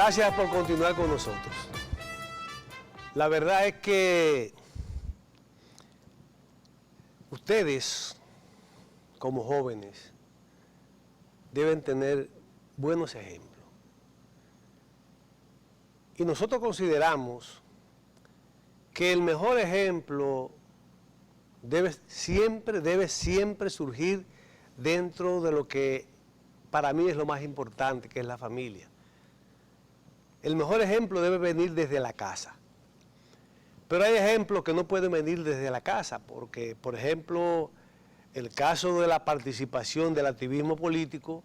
Gracias por continuar con nosotros. La verdad es que ustedes, como jóvenes, deben tener buenos ejemplos. Y nosotros consideramos que el mejor ejemplo debe siempre surgir dentro de lo que para mí es lo más importante, que es la familia. El mejor ejemplo debe venir desde la casa. Pero hay ejemplos que no pueden venir desde la casa, porque, por ejemplo, el caso de la participación del activismo político,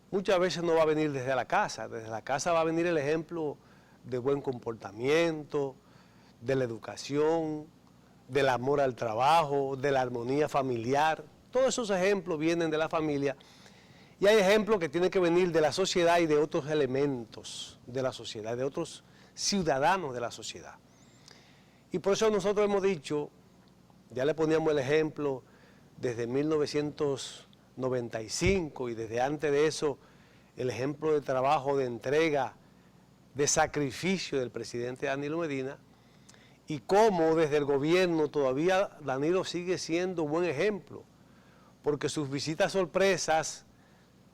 muchas veces no va a venir desde la casa. Desde la casa va a venir el ejemplo de buen comportamiento, de la educación, del amor al trabajo, de la armonía familiar. Todos esos ejemplos vienen de la familia. Y hay ejemplos que tienen que venir de la sociedad y de otros elementos de la sociedad, de otros ciudadanos de la sociedad. Y por eso nosotros hemos dicho, ya le poníamos el ejemplo desde 1995 y desde antes de eso, el ejemplo de trabajo, de entrega, de sacrificio del presidente Danilo Medina, y cómo desde el gobierno todavía Danilo sigue siendo un buen ejemplo, porque sus visitas sorpresas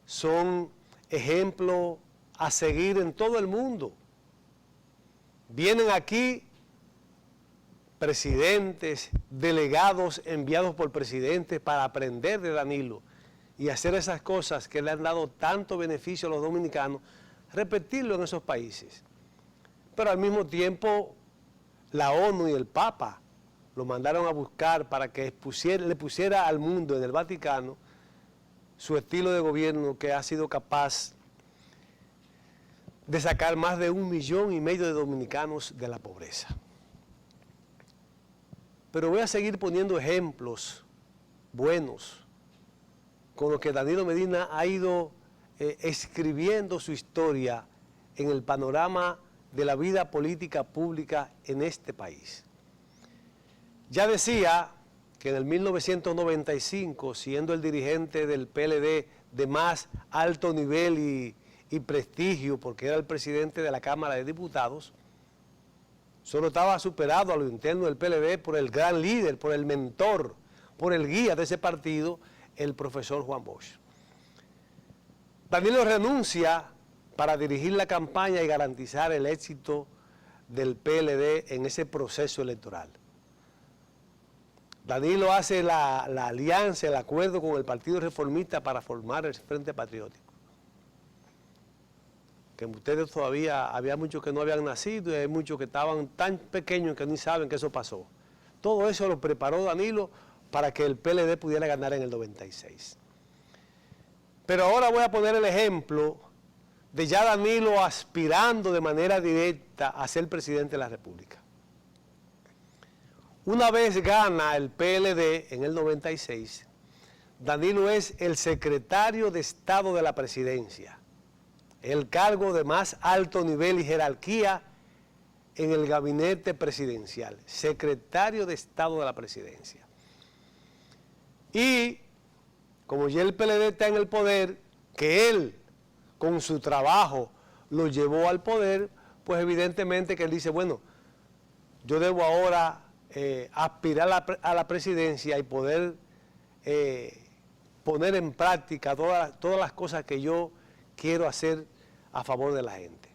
son ejemplos a seguir en todo el mundo. Vienen aquí presidentes, delegados enviados por presidentes para aprender de Danilo y hacer esas cosas que le han dado tanto beneficio a los dominicanos, repetirlo en esos países. Pero al mismo tiempo, la ONU y el Papa lo mandaron a buscar para que le pusiera al mundo en el Vaticano su estilo de gobierno, que ha sido capaz de sacar más de 1,5 millones de dominicanos de la pobreza. Pero voy a seguir poniendo ejemplos buenos con los que Danilo Medina ha ido escribiendo su historia en el panorama de la vida política pública en este país. Ya decía que en el 1995, siendo el dirigente del PLD de más alto nivel y prestigio, porque era el presidente de la Cámara de Diputados, solo estaba superado a lo interno del PLD por el gran líder, por el mentor, por el guía de ese partido, el profesor Juan Bosch. Danilo renuncia para dirigir la campaña y garantizar el éxito del PLD en ese proceso electoral. Danilo hace la alianza, el acuerdo con el Partido Reformista para formar el Frente Patriótico. Que ustedes todavía, había muchos que no habían nacido y hay muchos que estaban tan pequeños que ni saben que eso pasó. Todo eso lo preparó Danilo para que el PLD pudiera ganar en el 96. Pero ahora voy a poner el ejemplo de ya Danilo aspirando de manera directa a ser presidente de la República. Una vez gana el PLD en el 96, Danilo es el secretario de Estado de la Presidencia, el cargo de más alto nivel y jerarquía en el gabinete presidencial, secretario de Estado de la Presidencia. Y como ya el PLD está en el poder, que él con su trabajo lo llevó al poder, pues evidentemente que él dice, bueno, yo debo ahora aspirar a la presidencia y poder poner en práctica todas las cosas que yo quiero hacer a favor de la gente.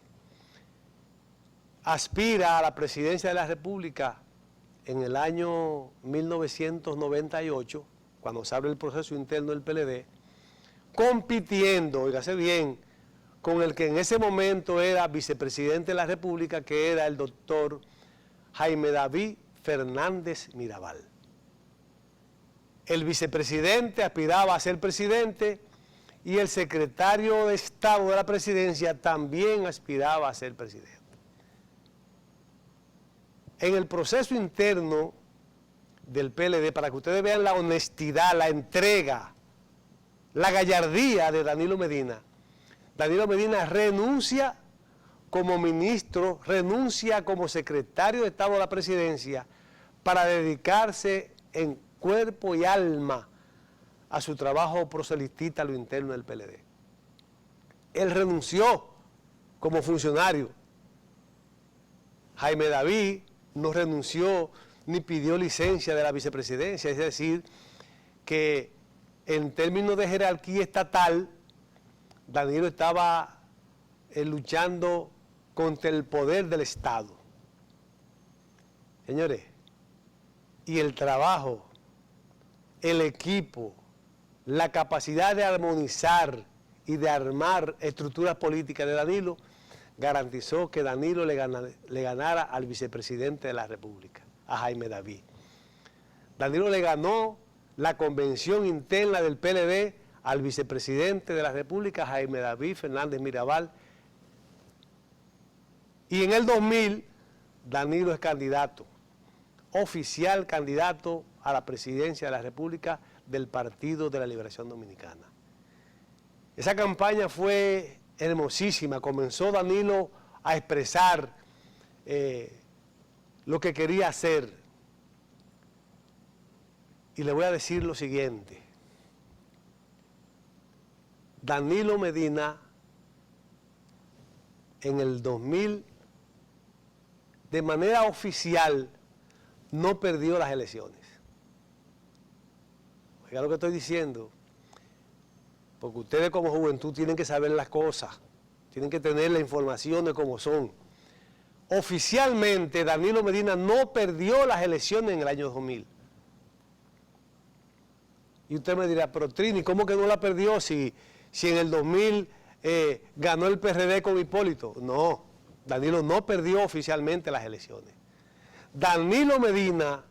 Aspira a la presidencia de la República en el año 1998, cuando se abre el proceso interno del PLD, compitiendo, oígase bien, con el que en ese momento era vicepresidente de la República, que era el doctor Jaime David Fernández Mirabal. El vicepresidente aspiraba a ser presidente y el secretario de Estado de la Presidencia también aspiraba a ser presidente. En el proceso interno del PLD, para que ustedes vean la honestidad, la entrega, la gallardía de Danilo Medina renuncia como ministro, renuncia como secretario de Estado de la Presidencia para dedicarse en cuerpo y alma a su trabajo proselitista a lo interno del PLD. Él renunció como funcionario. Jaime David no renunció ni pidió licencia de la vicepresidencia, es decir, que en términos de jerarquía estatal, Danilo estaba luchando contra el poder del Estado. Señores, y el trabajo, el equipo, la capacidad de armonizar y de armar estructuras políticas de Danilo, garantizó que Danilo le ganara al vicepresidente de la República, a Jaime David. Danilo le ganó la convención interna del PLD al vicepresidente de la República, Jaime David Fernández Mirabal. Y en el 2000, Danilo es candidato, oficial candidato a la presidencia de la República del Partido de la Liberación Dominicana. Esa campaña fue hermosísima. Comenzó Danilo a expresar lo que quería hacer. Y le voy a decir lo siguiente. Danilo Medina en el 2000, de manera oficial, no perdió las elecciones. Oiga lo que estoy diciendo. Porque ustedes como juventud tienen que saber las cosas, tienen que tener la información de cómo son. Oficialmente Danilo Medina no perdió las elecciones en el año 2000. Y usted me dirá, pero Trini, ¿cómo que no la perdió si en el 2000 ganó el PRD con Hipólito? No, Danilo no perdió oficialmente las elecciones. Danilo Medina,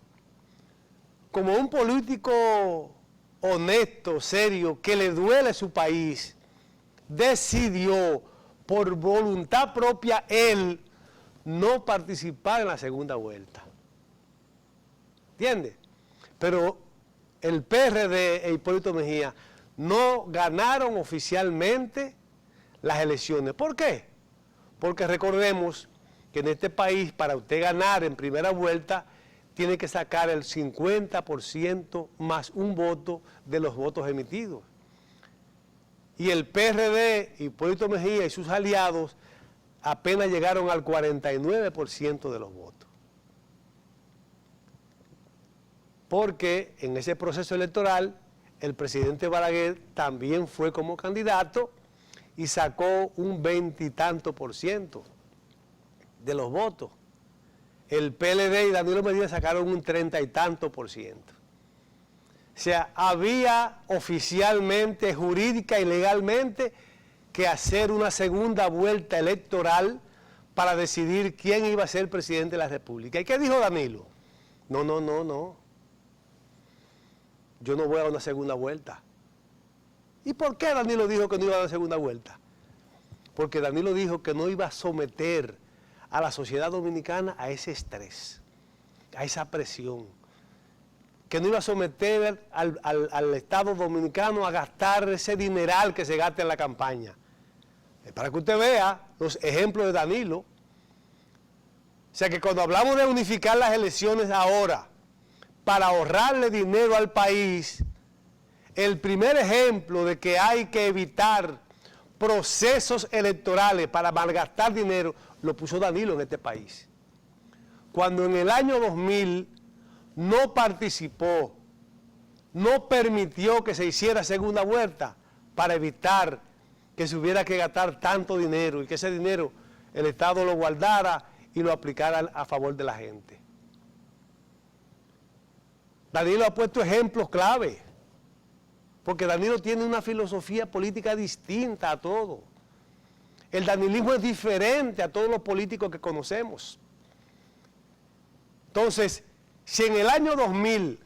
como un político honesto, serio, que le duele su país, decidió por voluntad propia él no participar en la segunda vuelta. ¿Entiende? Pero el PRD e Hipólito Mejía no ganaron oficialmente las elecciones. ¿Por qué? Porque recordemos que en este país, para usted ganar en primera vuelta, tiene que sacar el 50% más un voto de los votos emitidos. Y el PRD, Hipólito Mejía y sus aliados apenas llegaron al 49% de los votos. Porque en ese proceso electoral, el presidente Balaguer también fue como candidato y sacó un 20 y tanto % de los votos. El PLD y Danilo Medina sacaron un 30 y tanto %. O sea, había oficialmente, jurídica y legalmente que hacer una segunda vuelta electoral para decidir quién iba a ser presidente de la República. ¿Y qué dijo Danilo? No. Yo no voy a una segunda vuelta. ¿Y por qué Danilo dijo que no iba a una segunda vuelta? Porque Danilo dijo que no iba a someter a la sociedad dominicana a ese estrés, a esa presión, que no iba a someter al Estado dominicano a gastar ese dineral que se gasta en la campaña. Para que usted vea los ejemplos de Danilo. O sea que cuando hablamos de unificar las elecciones ahora, para ahorrarle dinero al país, el primer ejemplo de que hay que evitar procesos electorales para malgastar dinero, lo puso Danilo en este país. Cuando en el año 2000 no participó, no permitió que se hiciera segunda vuelta para evitar que se hubiera que gastar tanto dinero y que ese dinero el Estado lo guardara y lo aplicara a favor de la gente. Danilo ha puesto ejemplos clave, porque Danilo tiene una filosofía política distinta a todo. El danilismo es diferente a todos los políticos que conocemos. Entonces, si en el año 2000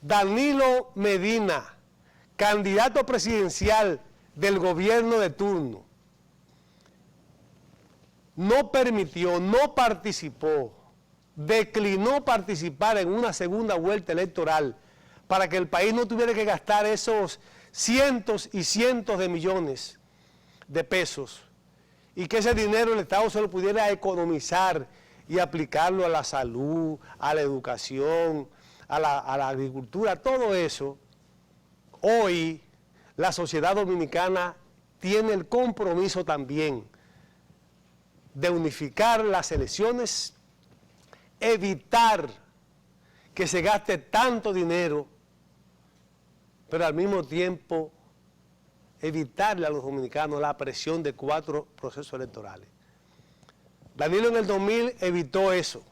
Danilo Medina, candidato presidencial del gobierno de turno, no permitió, no participó, declinó participar en una segunda vuelta electoral para que el país no tuviera que gastar esos cientos y cientos de millones de pesos y que ese dinero el Estado se lo pudiera economizar y aplicarlo a la salud, a la educación, a la agricultura, todo eso. Hoy la sociedad dominicana tiene el compromiso también de unificar las elecciones, evitar que se gaste tanto dinero, pero al mismo tiempo evitarle a los dominicanos la presión de 4 procesos electorales. Danilo en el 2000 evitó eso,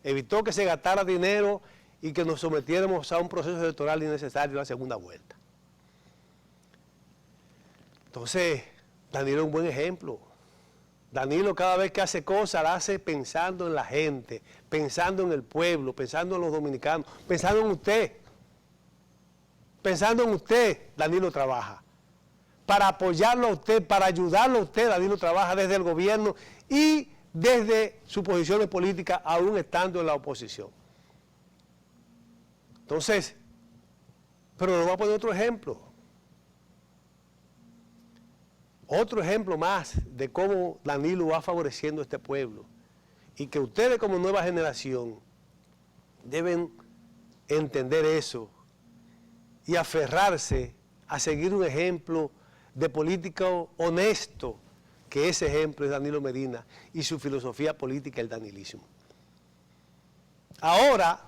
evitó que se gastara dinero y que nos sometiéramos a un proceso electoral innecesario en la segunda vuelta. Entonces, Danilo es un buen ejemplo. Danilo cada vez que hace cosas, la hace pensando en la gente, pensando en el pueblo, pensando en los dominicanos, pensando en usted. Pensando en usted, Danilo trabaja. Para apoyarlo a usted, para ayudarlo a usted, Danilo trabaja desde el gobierno y desde sus posiciones políticas, aún estando en la oposición. Entonces, pero le voy a poner otro ejemplo. Otro ejemplo más de cómo Danilo va favoreciendo a este pueblo y que ustedes como nueva generación deben entender eso y aferrarse a seguir un ejemplo de político honesto, que ese ejemplo es Danilo Medina y su filosofía política, el danilismo. Ahora,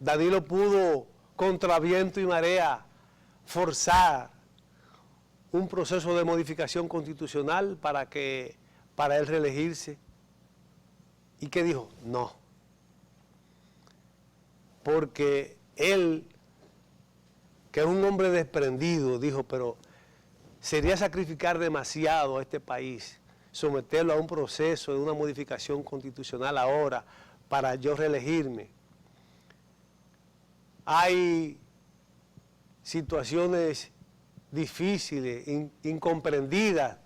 Danilo pudo, contra viento y marea, forzar un proceso de modificación constitucional para él reelegirse. ¿Y qué dijo? No. Porque él, que es un hombre desprendido, dijo, pero sería sacrificar demasiado a este país, someterlo a un proceso de una modificación constitucional ahora para yo reelegirme. Hay situaciones difíciles, incomprendidas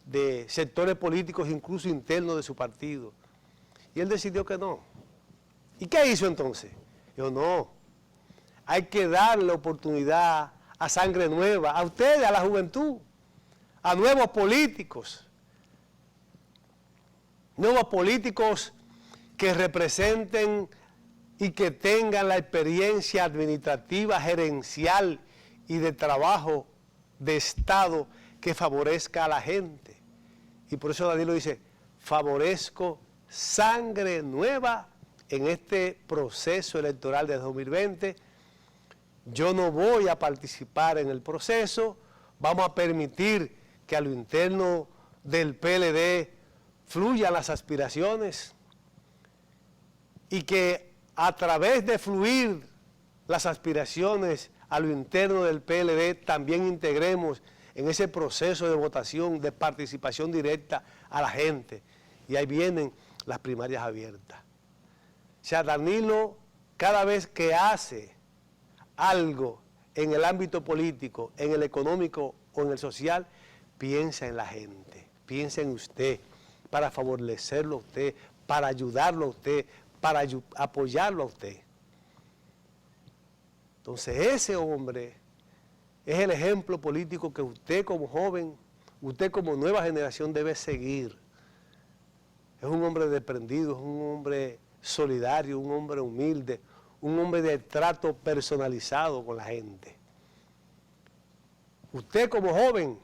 de sectores políticos, incluso internos de su partido. Y él decidió que no. ¿Y qué hizo entonces? Dijo, no, hay que darle oportunidad a sangre nueva, a ustedes, a la juventud, a nuevos políticos que representen y que tengan la experiencia administrativa, gerencial y de trabajo de Estado que favorezca a la gente. Y por eso Danilo dice, favorezco sangre nueva en este proceso electoral de 2020. Yo no voy a participar en el proceso, vamos a permitir que a lo interno del PLD fluyan las aspiraciones y que a través de fluir las aspiraciones a lo interno del PLD también integremos en ese proceso de votación, de participación directa a la gente. Y ahí vienen las primarias abiertas. O sea, Danilo, cada vez que hace algo en el ámbito político, en el económico o en el social, piensa en la gente, piensa en usted, para favorecerlo a usted, para ayudarlo a usted, para apoyarlo a usted. Entonces ese hombre es el ejemplo político que usted como joven, usted como nueva generación debe seguir. Es un hombre desprendido, es un hombre solidario, un hombre humilde, un hombre de trato personalizado con la gente. Usted como joven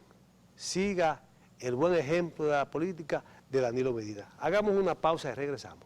siga el buen ejemplo de la política de Danilo Medina. Hagamos una pausa y regresamos.